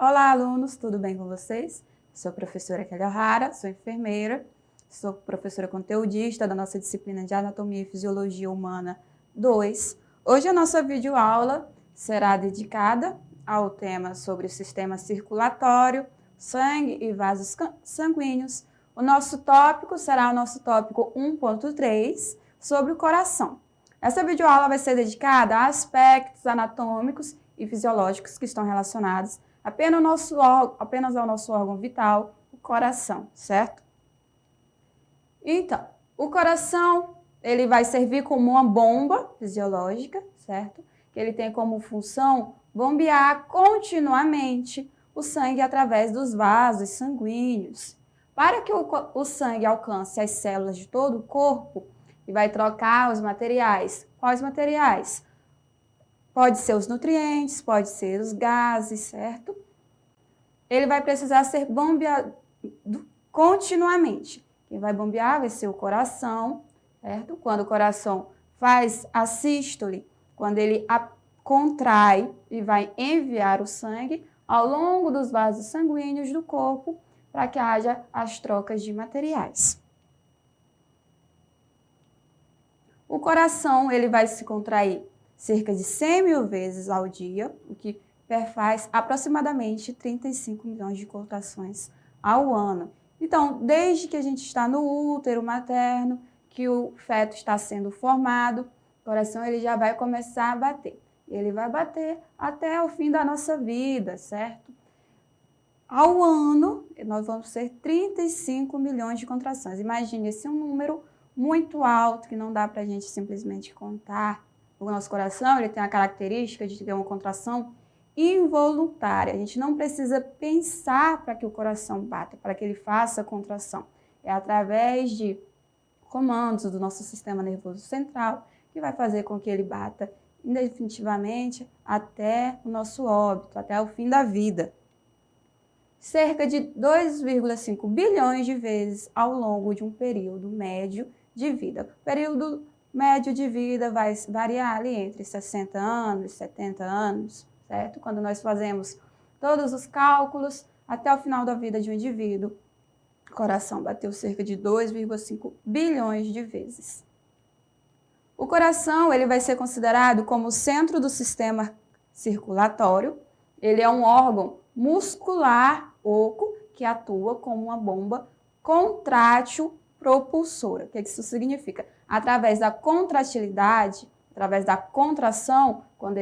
Olá, alunos, tudo bem com vocês? Sou a professora Kelly O'Hara, sou enfermeira, sou professora conteudista da nossa disciplina de Anatomia e Fisiologia Humana 2. Hoje a nossa videoaula será dedicada ao tema sobre o sistema circulatório, sangue e vasos sanguíneos. O nosso tópico será o nosso tópico 1.3, sobre o coração. Essa videoaula vai ser dedicada a aspectos anatômicos e fisiológicos que estão relacionados apenas ao nosso órgão vital, o coração, certo? Então, o coração, ele vai servir como uma bomba fisiológica, certo? Que ele tem como função bombear continuamente o sangue através dos vasos sanguíneos. Para que o sangue alcance as células de todo o corpo, e vai trocar os materiais. Quais materiais? Pode ser os nutrientes, pode ser os gases, certo? Ele vai precisar ser bombeado continuamente. Quem vai bombear vai ser o coração, certo? Quando o coração faz a sístole, quando ele contrai e vai enviar o sangue ao longo dos vasos sanguíneos do corpo para que haja as trocas de materiais. O coração ele vai se contrair cerca de 100 mil vezes ao dia, o que perfaz aproximadamente 35 milhões de contrações ao ano. Então, desde que a gente está no útero materno, que o feto está sendo formado, o coração ele já vai começar a bater. Ele vai bater até o fim da nossa vida, certo? Ao ano, nós vamos ter 35 milhões de contrações. Imagine, esse é um número muito alto, que não dá para a gente simplesmente contar. O nosso coração ele tem a característica de ter uma contração involuntária. A gente não precisa pensar para que o coração bata, para que ele faça a contração. É através de comandos do nosso sistema nervoso central que vai fazer com que ele bata indefinitivamente até o nosso óbito, até o fim da vida. Cerca de 2,5 bilhões de vezes ao longo de um período médio de vida. O período médio de vida vai variar ali entre 60 anos e 70 anos, certo? Quando nós fazemos todos os cálculos, até o final da vida de um indivíduo, o coração bateu cerca de 2,5 bilhões de vezes. O coração ele vai ser considerado como o centro do sistema circulatório. Ele é um órgão muscular oco que atua como uma bomba contrátil propulsora. O que isso significa? Através da contratilidade, através da contração, quando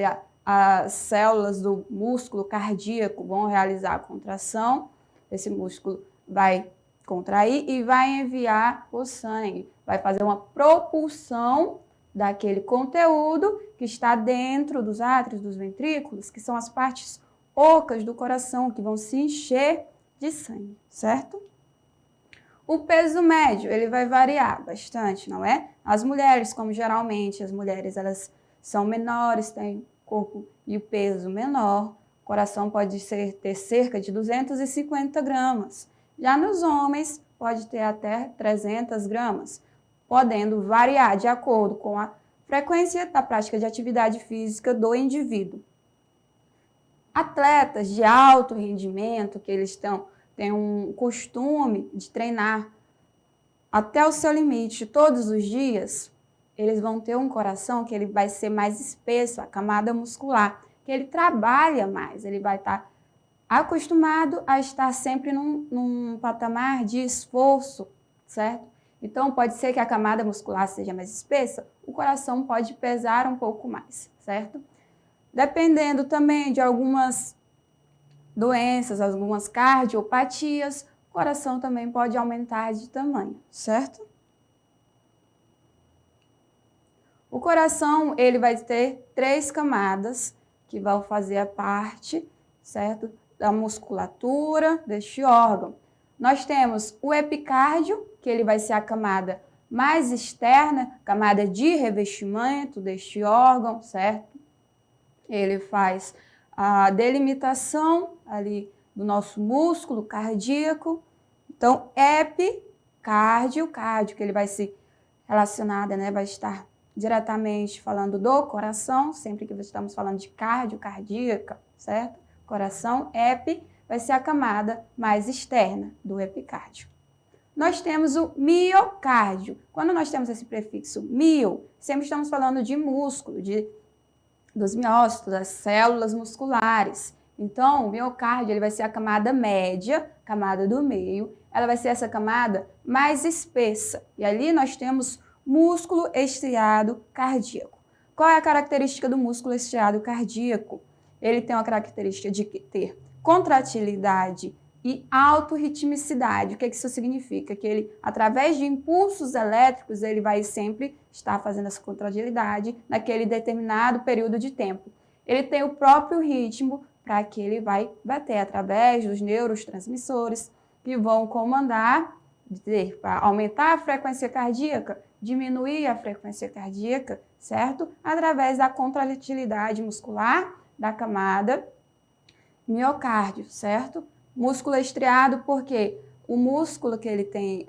as células do músculo cardíaco vão realizar a contração, esse músculo vai contrair e vai enviar o sangue, vai fazer uma propulsão daquele conteúdo que está dentro dos átrios, dos ventrículos, que são as partes ocas do coração, que vão se encher de sangue, certo? O peso médio, ele vai variar bastante, não é? As mulheres, como geralmente as mulheres, elas são menores, têm corpo e o peso menor, o coração pode ter cerca de 250 gramas. Já nos homens, pode ter até 300 gramas, podendo variar de acordo com a frequência da prática de atividade física do indivíduo. Atletas de alto rendimento, que eles têm um costume de treinar até o seu limite todos os dias, eles vão ter um coração que ele vai ser mais espesso, a camada muscular, que ele trabalha mais, ele vai estar acostumado a estar sempre num patamar de esforço, certo? Então, pode ser que a camada muscular seja mais espessa, o coração pode pesar um pouco mais, certo? Dependendo também de algumas doenças, algumas cardiopatias, o coração também pode aumentar de tamanho, certo? O coração, ele vai ter 3 camadas que vão fazer a parte, certo, da musculatura deste órgão. Nós temos o epicárdio, que ele vai ser a camada mais externa, camada de revestimento deste órgão, certo? Ele faz a delimitação ali do nosso músculo cardíaco. Então, epicárdio, que ele vai se relacionado, né, vai estar diretamente falando do coração, sempre que estamos falando de cardíaca, certo? Coração, vai ser a camada mais externa do epicárdio. Nós temos o miocárdio. Quando nós temos esse prefixo mio, sempre estamos falando de músculo, dos miócitos, das células musculares. Então, o miocárdio ele vai ser a camada média, camada do meio, ela vai ser essa camada mais espessa. E ali nós temos músculo estriado cardíaco. Qual é a característica do músculo estriado cardíaco? Ele tem uma característica de ter contratilidade e autorritmicidade. O que isso significa? Que ele, através de impulsos elétricos, ele vai sempre estar fazendo essa contratilidade naquele determinado período de tempo. Ele tem o próprio ritmo para que ele vai bater através dos neurotransmissores que vão comandar para aumentar a frequência cardíaca, diminuir a frequência cardíaca, certo? Através da contratilidade muscular da camada miocárdio, certo? Músculo estriado, porque o músculo que ele tem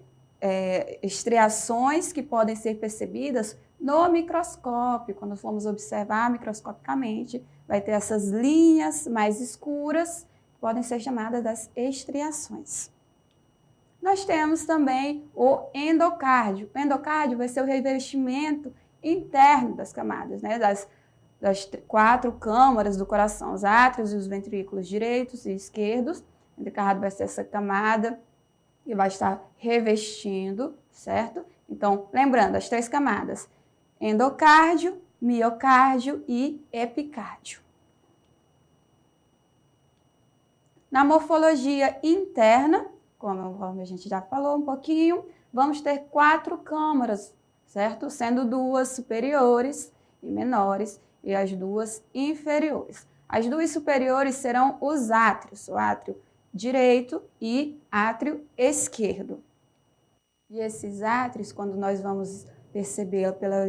estriações que podem ser percebidas no microscópio. Quando formos observar microscopicamente, vai ter essas linhas mais escuras, que podem ser chamadas das estriações. Nós temos também o endocárdio. O endocárdio vai ser o revestimento interno das camadas, né? Das 4 câmaras do coração, os átrios e os ventrículos direitos e esquerdos. O endocárdio vai ser essa camada que vai estar revestindo, certo? Então, lembrando, as 3 camadas, endocárdio, miocárdio e epicárdio. Na morfologia interna, como a gente já falou um pouquinho, vamos ter 4 câmaras, certo? Sendo 2 superiores e menores e as 2 inferiores. As 2 superiores serão os átrios, o átrio direito e átrio esquerdo. E esses átrios, quando nós vamos perceber pela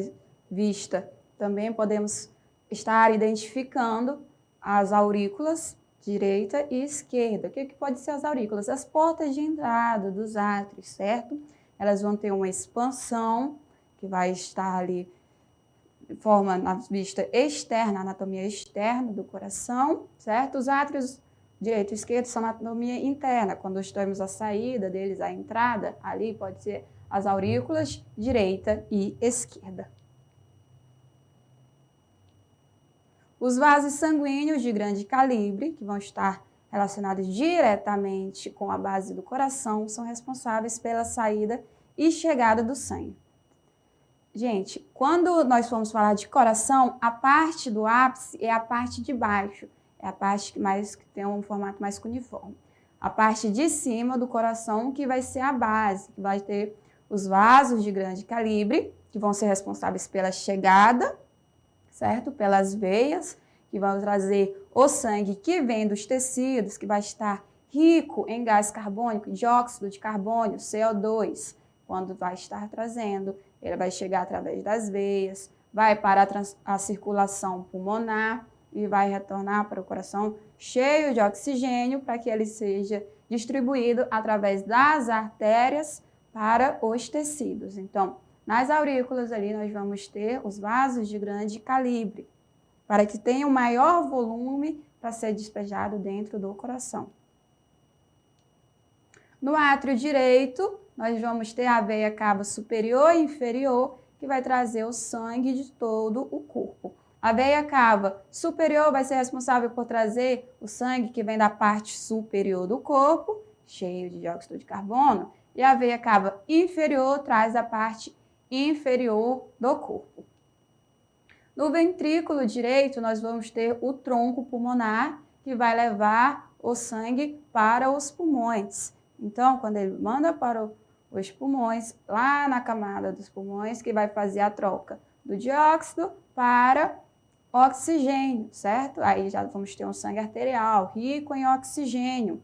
vista, também podemos estar identificando as aurículas direita e esquerda. O que pode ser as aurículas? As portas de entrada dos átrios, certo? Elas vão ter uma expansão que vai estar ali de forma na vista externa, anatomia externa do coração, certo? Os átrios direito e esquerdo são anatomia interna. Quando temos a saída deles, a entrada, ali pode ser as aurículas direita e esquerda. Os vasos sanguíneos de grande calibre, que vão estar relacionados diretamente com a base do coração, são responsáveis pela saída e chegada do sangue. Gente, quando nós formos falar de coração, a parte do ápice é a parte de baixo, é a parte que tem um formato mais cuneiforme. A parte de cima do coração que vai ser a base, que vai ter os vasos de grande calibre, que vão ser responsáveis pela chegada, certo? Pelas veias, que vão trazer o sangue que vem dos tecidos, que vai estar rico em gás carbônico, dióxido de carbono, CO2. Quando vai estar trazendo, ele vai chegar através das veias, vai para a circulação pulmonar e vai retornar para o coração cheio de oxigênio para que ele seja distribuído através das artérias para os tecidos. Então, nas aurículas ali nós vamos ter os vasos de grande calibre, para que tenha um maior volume para ser despejado dentro do coração. No átrio direito, nós vamos ter a veia cava superior e inferior, que vai trazer o sangue de todo o corpo. A veia cava superior vai ser responsável por trazer o sangue que vem da parte superior do corpo, cheio de dióxido de carbono, e a veia cava inferior traz a parte inferior do corpo. No ventrículo direito, nós vamos ter o tronco pulmonar, que vai levar o sangue para os pulmões. Então, quando ele manda para os pulmões, lá na camada dos pulmões, que vai fazer a troca do dióxido para oxigênio, certo? Aí já vamos ter um sangue arterial rico em oxigênio.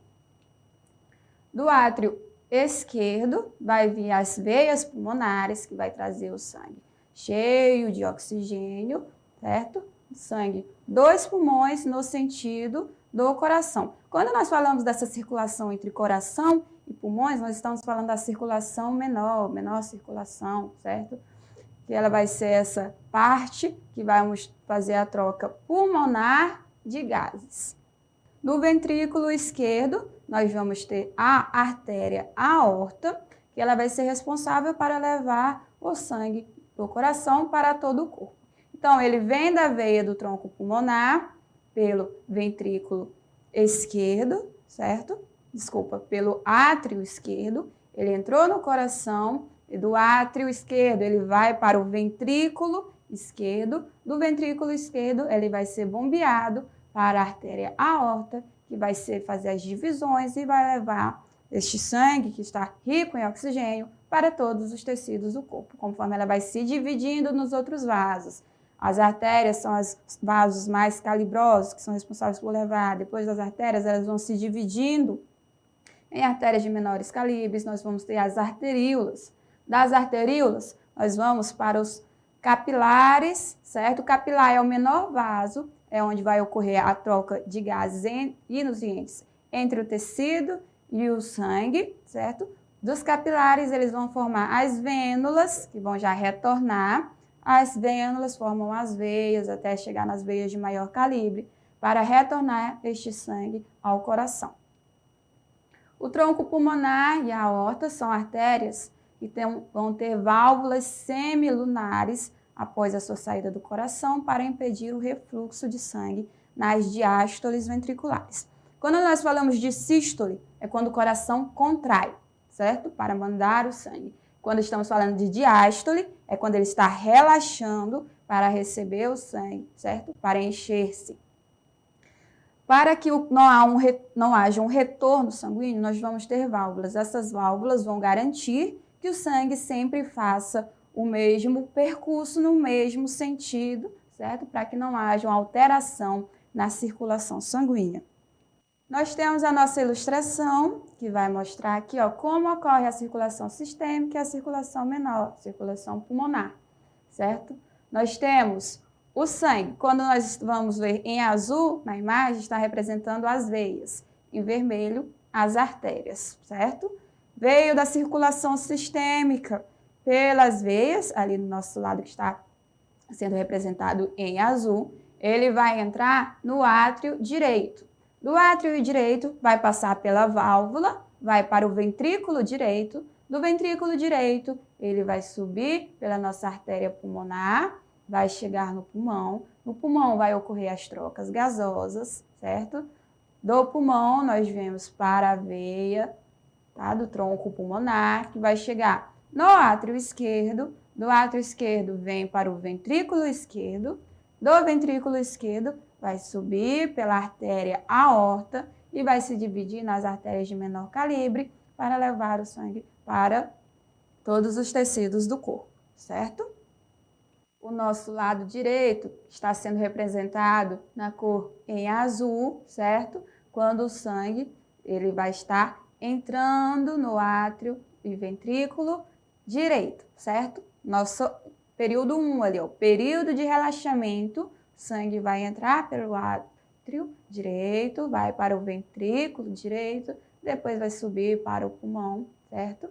Do átrio esquerdo vai vir as veias pulmonares, que vai trazer o sangue cheio de oxigênio, certo? Sangue dos pulmões no sentido do coração. Quando nós falamos dessa circulação entre coração e pulmões, nós estamos falando da circulação menor circulação, certo? Que ela vai ser essa parte que vamos fazer a troca pulmonar de gases. No ventrículo esquerdo, nós vamos ter a artéria aorta, que ela vai ser responsável para levar o sangue do coração para todo o corpo. Então, ele vem da veia do tronco pulmonar, pelo ventrículo esquerdo, certo? Desculpa, pelo átrio esquerdo, ele entrou no coração, e do átrio esquerdo ele vai para o ventrículo esquerdo, do ventrículo esquerdo ele vai ser bombeado para a artéria aorta, que vai fazer as divisões e vai levar este sangue, que está rico em oxigênio, para todos os tecidos do corpo, conforme ela vai se dividindo nos outros vasos. As artérias são os vasos mais calibrosos, que são responsáveis por levar. Depois das artérias, elas vão se dividindo em artérias de menores calibres. Nós vamos ter as arteríolas. Das arteríolas, nós vamos para os capilares, certo? O capilar é o menor vaso, é onde vai ocorrer a troca de gases e nutrientes entre o tecido e o sangue, certo? Dos capilares, eles vão formar as vênulas, que vão já retornar. As vênulas formam as veias, até chegar nas veias de maior calibre, para retornar este sangue ao coração. O tronco pulmonar e a aorta são artérias que vão ter válvulas semilunares após a sua saída do coração para impedir o refluxo de sangue nas diástoles ventriculares. Quando nós falamos de sístole, é quando o coração contrai, certo? Para mandar o sangue. Quando estamos falando de diástole, é quando ele está relaxando para receber o sangue, certo? Para encher-se. Para que não haja um retorno sanguíneo, nós vamos ter válvulas. Essas válvulas vão garantir que o sangue sempre faça o mesmo percurso, no mesmo sentido, certo? Para que não haja uma alteração na circulação sanguínea. Nós temos a nossa ilustração, que vai mostrar aqui como ocorre a circulação sistêmica e a circulação menor, circulação pulmonar, certo? Nós temos o sangue. Quando nós vamos ver em azul, na imagem, está representando as veias. Em vermelho, as artérias, certo? Veio da circulação sistêmica pelas veias, ali do nosso lado que está sendo representado em azul, ele vai entrar no átrio direito. Do átrio direito, vai passar pela válvula, vai para o ventrículo direito. Do ventrículo direito, ele vai subir pela nossa artéria pulmonar, vai chegar no pulmão. No pulmão vai ocorrer as trocas gasosas, certo? Do pulmão, nós vemos para a veia, tá? Do tronco pulmonar, que vai chegar no átrio esquerdo. Do átrio esquerdo, vem para o ventrículo esquerdo. Do ventrículo esquerdo, vai subir pela artéria aorta e vai se dividir nas artérias de menor calibre para levar o sangue para todos os tecidos do corpo, certo? O nosso lado direito está sendo representado na cor em azul, certo? Quando o sangue ele vai estar entrando no átrio e ventrículo direito, certo? Nosso período 1 ali, o período de relaxamento. Sangue vai entrar pelo átrio direito, vai para o ventrículo direito, depois vai subir para o pulmão, certo?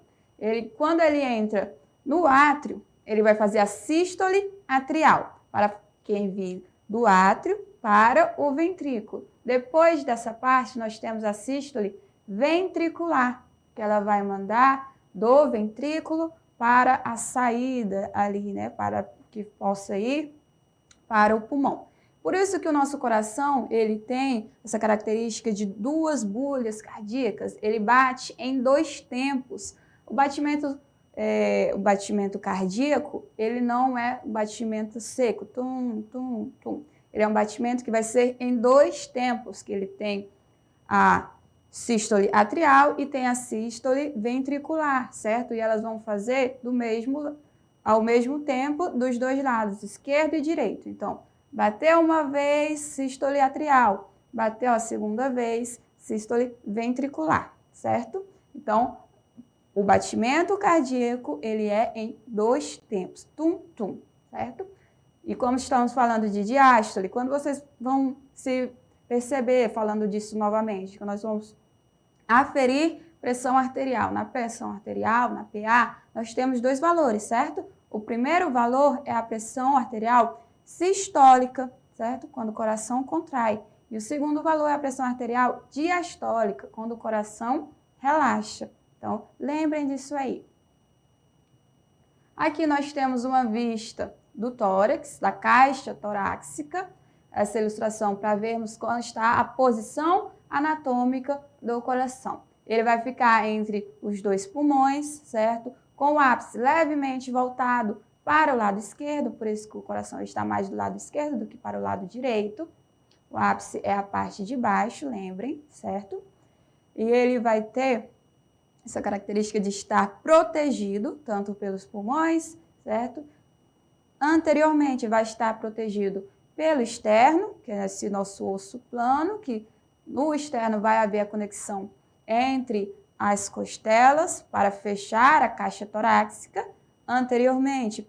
Quando ele entra no átrio, ele vai fazer a sístole atrial, para quem vir do átrio para o ventrículo. Depois dessa parte, nós temos a sístole ventricular, que ela vai mandar do ventrículo para a saída ali, né? Para que possa ir para o pulmão. Por isso que o nosso coração, ele tem essa característica de 2 bulhas cardíacas, ele bate em 2 tempos. O batimento cardíaco, ele não é um batimento seco, tum, tum, tum. Ele é um batimento que vai ser em 2 tempos, que ele tem a sístole atrial e tem a sístole ventricular, certo? E elas vão fazer ao mesmo tempo dos 2 lados, esquerdo e direito. Então, bateu uma vez, sístole atrial. Bateu a segunda vez, sístole ventricular, certo? Então, o batimento cardíaco, ele é em 2 tempos. Tum, tum, certo? E como estamos falando de diástole, quando vocês vão se perceber, falando disso novamente, que nós vamos aferir pressão arterial. Na pressão arterial, na PA, nós temos 2 valores, certo? O primeiro valor é a pressão arterial sistólica, certo? Quando o coração contrai. E o segundo valor é a pressão arterial diastólica, quando o coração relaxa. Então, lembrem disso aí. Aqui nós temos uma vista do tórax, da caixa torácica, essa ilustração para vermos quando está a posição anatômica do coração. Ele vai ficar entre os dois pulmões, certo? Com o ápice levemente voltado para o lado esquerdo, por isso que o coração está mais do lado esquerdo do que para o lado direito. O ápice é a parte de baixo, lembrem, certo? E ele vai ter essa característica de estar protegido, tanto pelos pulmões, certo? Anteriormente vai estar protegido pelo externo, que é esse nosso osso plano, que no externo vai haver a conexão entre as costelas para fechar a caixa torácica, anteriormente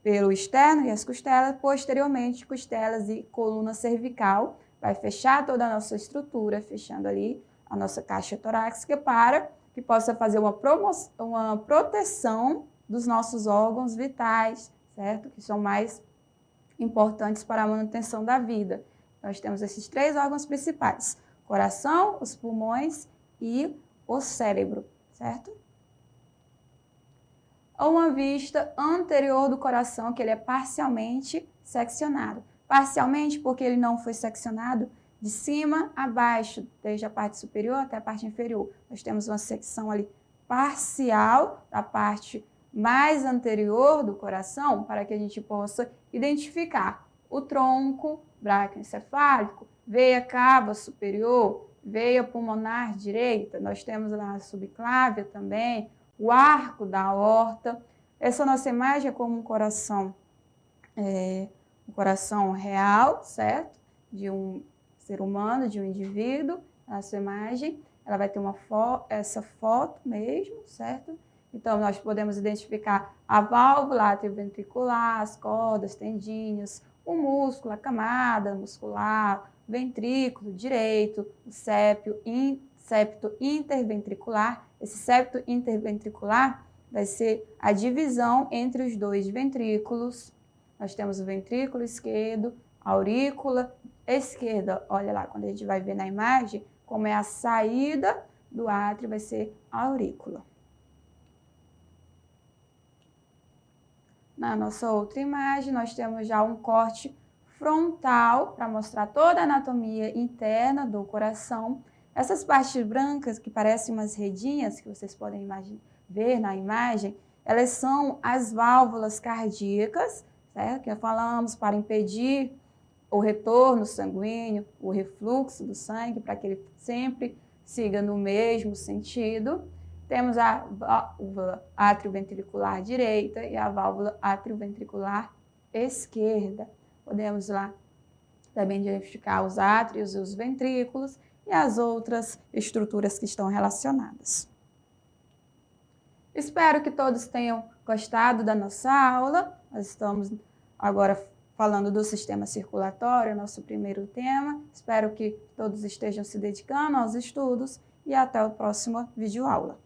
pelo externo e as costelas, posteriormente costelas e coluna cervical, vai fechar toda a nossa estrutura, fechando ali a nossa caixa torácica para que possa fazer uma proteção dos nossos órgãos vitais, certo? Que são mais importantes para a manutenção da vida. Nós temos esses três órgãos principais: coração, os pulmões e o cérebro, certo? Uma vista anterior do coração, que ele é parcialmente seccionado. Parcialmente porque ele não foi seccionado de cima a baixo, desde a parte superior até a parte inferior. Nós temos uma secção ali parcial da parte mais anterior do coração, para que a gente possa identificar o tronco braquioencefálico, veia cava superior, veia pulmonar direita, nós temos lá a subclávia também, o arco da aorta. Essa nossa imagem é como um coração real, certo? De um ser humano, de um indivíduo, a sua imagem. Ela vai ter essa foto mesmo, certo? Então, nós podemos identificar a válvula atrioventricular, as cordas, tendinhas, o músculo, a camada muscular, ventrículo direito, o septo interventricular. Esse septo interventricular vai ser a divisão entre os dois ventrículos. Nós temos o ventrículo esquerdo, a aurícula esquerda. Olha lá, quando a gente vai ver na imagem, como é a saída do átrio, vai ser a aurícula. Na nossa outra imagem, nós temos já um corte frontal para mostrar toda a anatomia interna do coração. Essas partes brancas, que parecem umas redinhas, que vocês podem ver na imagem, elas são as válvulas cardíacas, certo? Que falamos para impedir o retorno sanguíneo, o refluxo do sangue, para que ele sempre siga no mesmo sentido. Temos a válvula atrioventricular direita e a válvula atrioventricular esquerda. Podemos lá também identificar os átrios e os ventrículos e as outras estruturas que estão relacionadas. Espero que todos tenham gostado da nossa aula. Nós estamos agora falando do sistema circulatório, nosso primeiro tema. Espero que todos estejam se dedicando aos estudos e até a próxima videoaula.